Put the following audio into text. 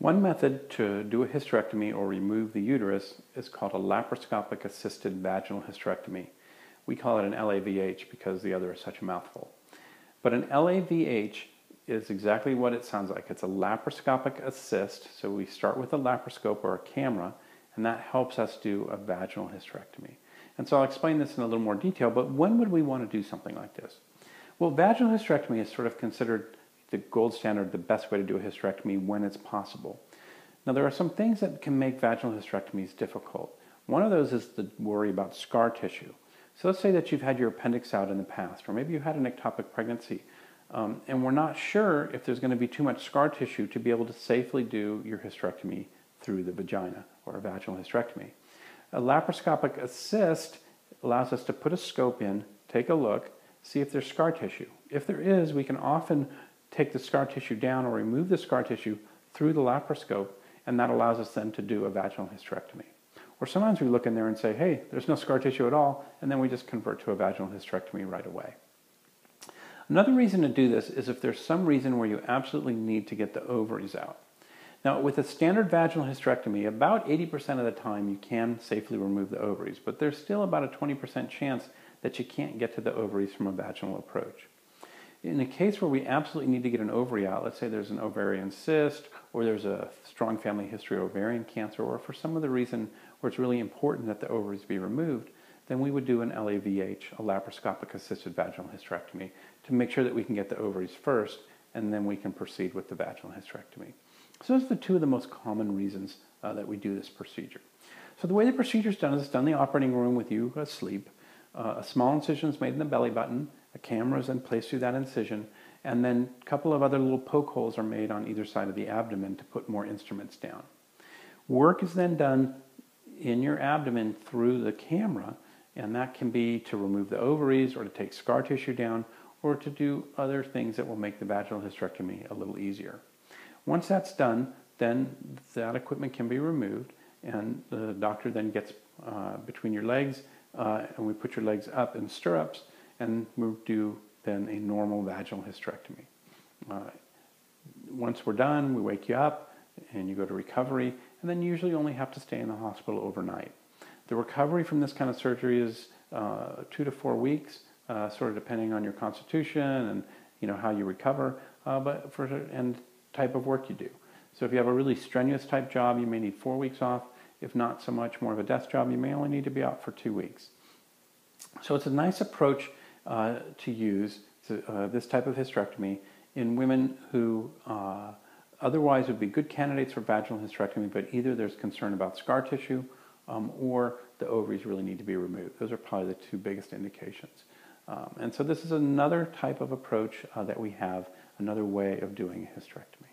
One method to do a hysterectomy or remove the uterus is called a laparoscopic assisted vaginal hysterectomy. We call it an LAVH because the other is such a mouthful. But an LAVH is exactly what it sounds like. It's a laparoscopic assist, so we start with a laparoscope or a camera, and that helps us do a vaginal hysterectomy. And so I'll explain this in a little more detail, but when would we want to do something like this? Well, vaginal hysterectomy is sort of considered the gold standard, the best way to do a hysterectomy when it's possible. Now, there are some things that can make vaginal hysterectomies difficult. One of those is the worry about scar tissue. So let's say that you've had your appendix out in the past, or maybe you had an ectopic pregnancy, and we're not sure if there's going to be too much scar tissue to be able to safely do your hysterectomy through the vagina, or a vaginal hysterectomy. A laparoscopic assist allows us to put a scope in, take a look, see if there's scar tissue. If there is, we can often take the scar tissue down or remove the scar tissue through the laparoscope, and that allows us then to do a vaginal hysterectomy. Or sometimes we look in there and say, hey, there's no scar tissue at all, and then we just convert to a vaginal hysterectomy right away. Another reason to do this is if there's some reason where you absolutely need to get the ovaries out. Now, with a standard vaginal hysterectomy, about 80% of the time you can safely remove the ovaries, but there's still about a 20% chance that you can't get to the ovaries from a vaginal approach. In a case where we absolutely need to get an ovary out, let's say there's an ovarian cyst, or there's a strong family history of ovarian cancer, or for some other reason where it's really important that the ovaries be removed, then we would do an LAVH, a laparoscopic assisted vaginal hysterectomy, to make sure that we can get the ovaries first, and then we can proceed with the vaginal hysterectomy. So those are the two of the most common reasons that we do this procedure. So the way the procedure is done is it's done in the operating room with you asleep. A small incision is made in the belly button, a camera is then placed through that incision, and then a couple of other little poke holes are made on either side of the abdomen to put more instruments down. Work is then done in your abdomen through the camera, and that can be to remove the ovaries or to take scar tissue down or to do other things that will make the vaginal hysterectomy a little easier. Once that's done, then that equipment can be removed, and the doctor then gets between your legs, and we put your legs up in stirrups, and we do then a normal vaginal hysterectomy. Once we're done, we wake you up, and you go to recovery, and then you usually only have to stay in the hospital overnight. The recovery from this kind of surgery is 2 to 4 weeks, sort of depending on your constitution and how you recover, and type of work you do. So if you have a really strenuous type job, you may need 4 weeks off. If not so much more of a desk job, you may only need to be out for 2 weeks. So it's a nice approach to use this type of hysterectomy in women who otherwise would be good candidates for vaginal hysterectomy, but either there's concern about scar tissue or the ovaries really need to be removed. Those are probably the two biggest indications. And so this is another type of approach that we have, another way of doing a hysterectomy.